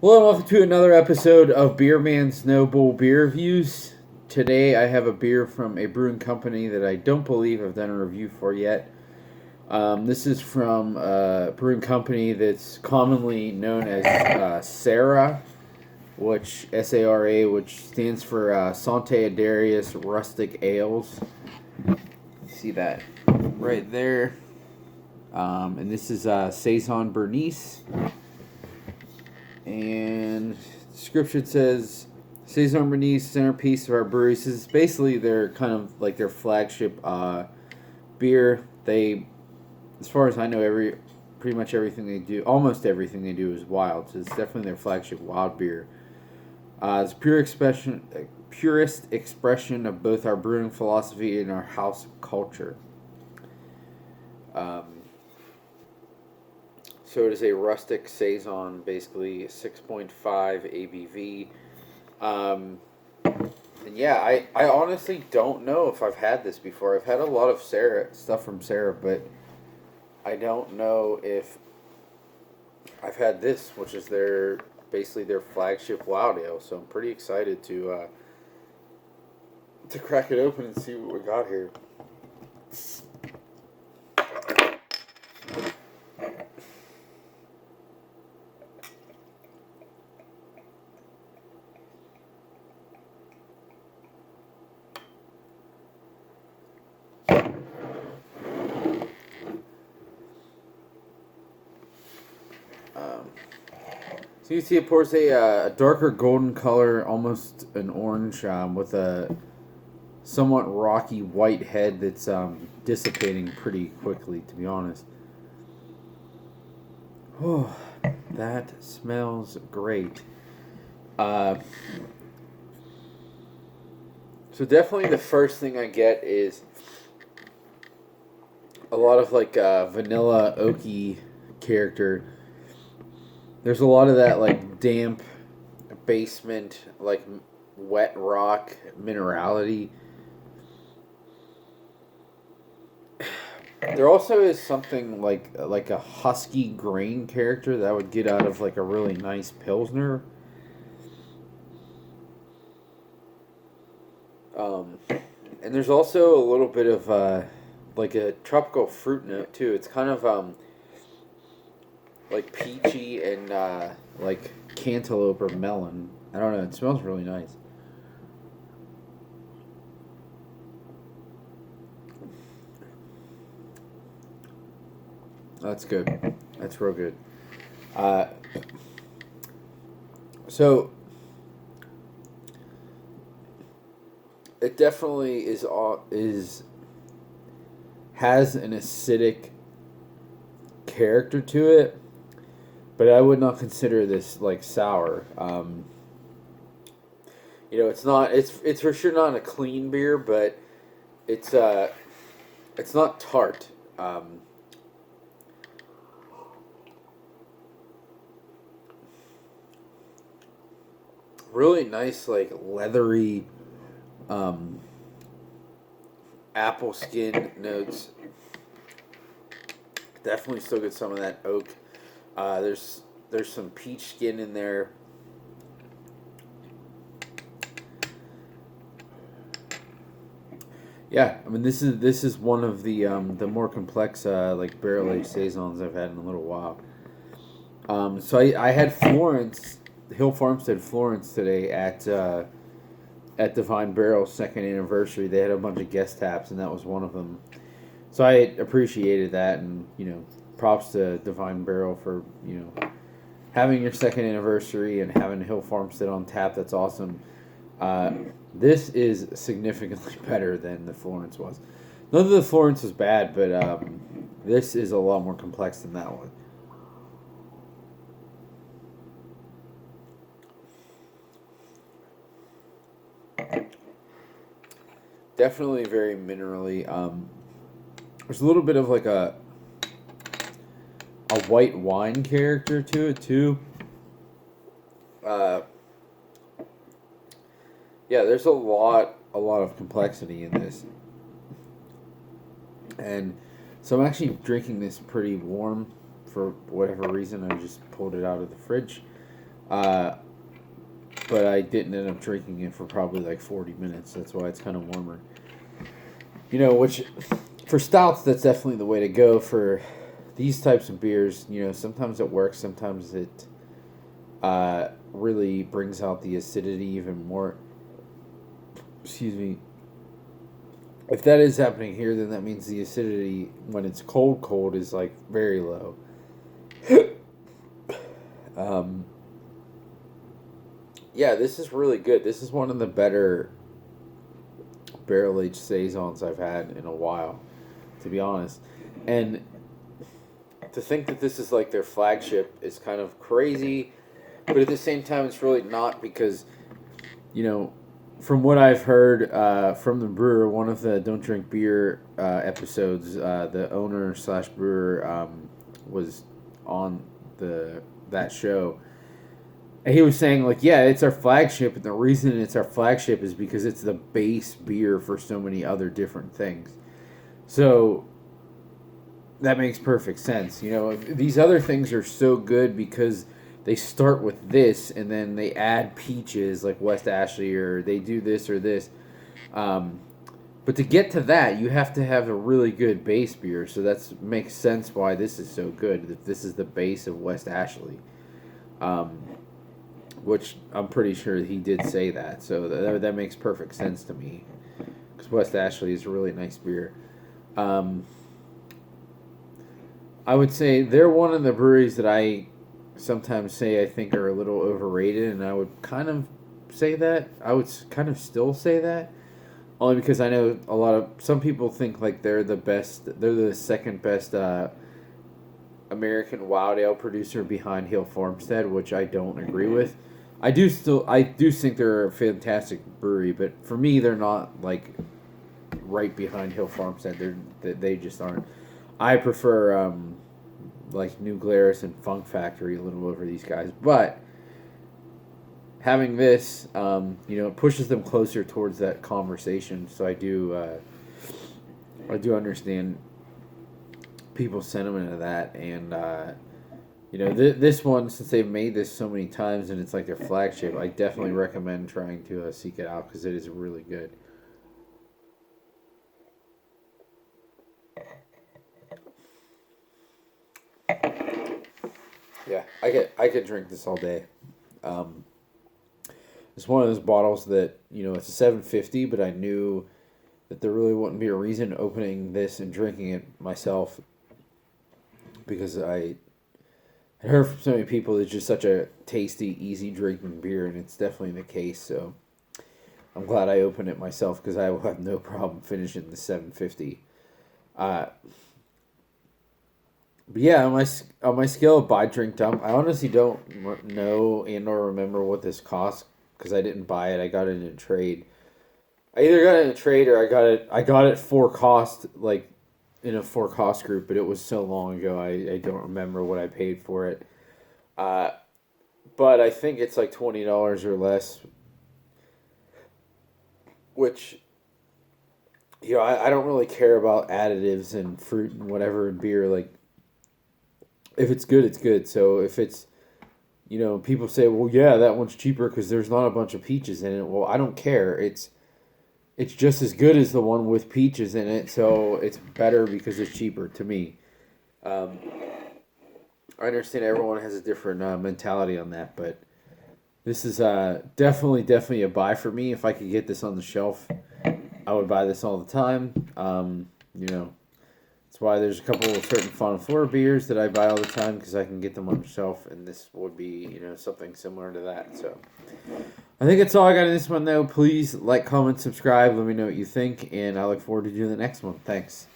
Hello and welcome to another episode of Beer Man's Noble Beer Reviews. Today I have a beer from a brewing company that I don't believe I've done a review for yet. This is from a brewing company that's commonly known as Sarah, which S-A-R-A, which stands for Sante Adairius Rustic Ales. See that right there. And this is Saison Bernice. And the description says Saison Bernice, centerpiece of our brewery. This is basically their kind of like their flagship beer. They, as far as I know, pretty much everything they do, almost everything they do is wild. So it's definitely their flagship wild beer. It's purest expression of both our brewing philosophy and our house culture. So it is a rustic saison, basically 6.5 ABV. And yeah, I honestly don't know if I've had this before. I've had a lot of stuff from Sarah, but I don't know if I've had this, which is basically their flagship wild ale. So I'm pretty excited to crack it open and see what we got here. So you see it pours a darker golden color, almost an orange, with a somewhat rocky white head that's dissipating pretty quickly, to be honest. Oh, that smells great. So definitely the first thing I get is a lot of like vanilla oaky character. There's a lot of that like damp basement, like wet rock minerality. There also is something like a husky grain character that I would get out of like a really nice pilsner. And there's also a little bit of like a tropical fruit note too. It's kind of like peachy and like cantaloupe or melon. I don't know. It smells really nice. That's good. That's real good. Uh, so it definitely is has an acidic character to it, but I would not consider this like sour. It's not. It's for sure not a clean beer, but it's it's not tart. Really nice, like leathery, apple skin notes. Definitely still get some of that oak. There's some peach skin in there. Yeah, I mean this is one of the more complex like barrel aged saisons I've had in a little while. So I had Florence, Hill Farmstead Florence today at Divine Barrel's second anniversary. They had a bunch of guest taps, and that was one of them. So I appreciated that, and props to Divine Barrel for having your second anniversary and having Hill Farmstead on tap. That's awesome. This is significantly better than the Florence was. None of the Florence was bad, but this is a lot more complex than that one. Definitely very minerally. There's a little bit of like a white wine character to it too. Uh, yeah, there's a lot of complexity in this, and so I'm actually drinking this pretty warm for whatever reason. I just pulled it out of the fridge. Uh, but I didn't end up drinking it for probably like 40 minutes. That's why it's kind of warmer. Which for stouts, that's definitely the way to go. For these types of beers, sometimes it works, sometimes it really brings out the acidity even more. Excuse me. If that is happening here, then that means the acidity when it's cold is like very low. Yeah, this is really good. This is one of the better barrel-aged Saisons I've had in a while, to be honest. And to think that this is like their flagship is kind of crazy, but at the same time, it's really not because, from what I've heard from the brewer, one of the Don't Drink Beer episodes, the owner / brewer was on that show. And he was saying, like, yeah, it's our flagship, and the reason it's our flagship is because it's the base beer for so many other different things. So that makes perfect sense. These other things are so good because they start with this, and then they add peaches like West Ashley, or they do this or this. But to get to that, you have to have a really good base beer. So that makes sense why this is so good. If this is the base of West Ashley. Which I'm pretty sure he did say that. So that makes perfect sense to me. Because West Ashley is a really nice beer. I would say they're one of the breweries that I sometimes say I think are a little overrated. And I would kind of say that. I would kind of still say that. Only because I know some people think like they're the best. They're the second best American wild ale producer behind Hill Farmstead, which I don't agree with. I do think they're a fantastic brewery, but for me, they're not like right behind Hill Farmstead. They just aren't. I prefer like New Glarus and Funk Factory a little over these guys, but having this, it pushes them closer towards that conversation. So I do understand people's sentiment of that, and this one, since they've made this so many times and it's like their flagship, I definitely recommend trying to seek it out because it is really good. Yeah, I could drink this all day. It's one of those bottles that it's a 750, but I knew that there really wouldn't be a reason opening this and drinking it myself because I heard from so many people it's just such a tasty, easy drinking beer, and it's definitely the case. So I'm glad I opened it myself because I will have no problem finishing the 750. But yeah, on my scale of buy, drink, dump, I honestly don't know and or remember what this cost because I didn't buy it. I got it in a trade. I either got it in a trade or I got it for cost, like in a for cost group, but it was so long ago I don't remember what I paid for it. But I think it's like $20 or less, which I don't really care about additives and fruit and whatever in beer. Like if it's good, it's good. So if it's people say, well, yeah, that one's cheaper because there's not a bunch of peaches in it. Well, I don't care. It's just as good as the one with peaches in it, so it's better because it's cheaper to me. I understand everyone has a different mentality on that, but this is definitely a buy for me. If I could get this on the shelf, I would buy this all the time. That's why there's a couple of certain Fauna Flora beers that I buy all the time because I can get them on the shelf, and this would be something similar to that. So I think that's all I got in this one, though. Please like, comment, subscribe. Let me know what you think, and I look forward to doing the next one. Thanks.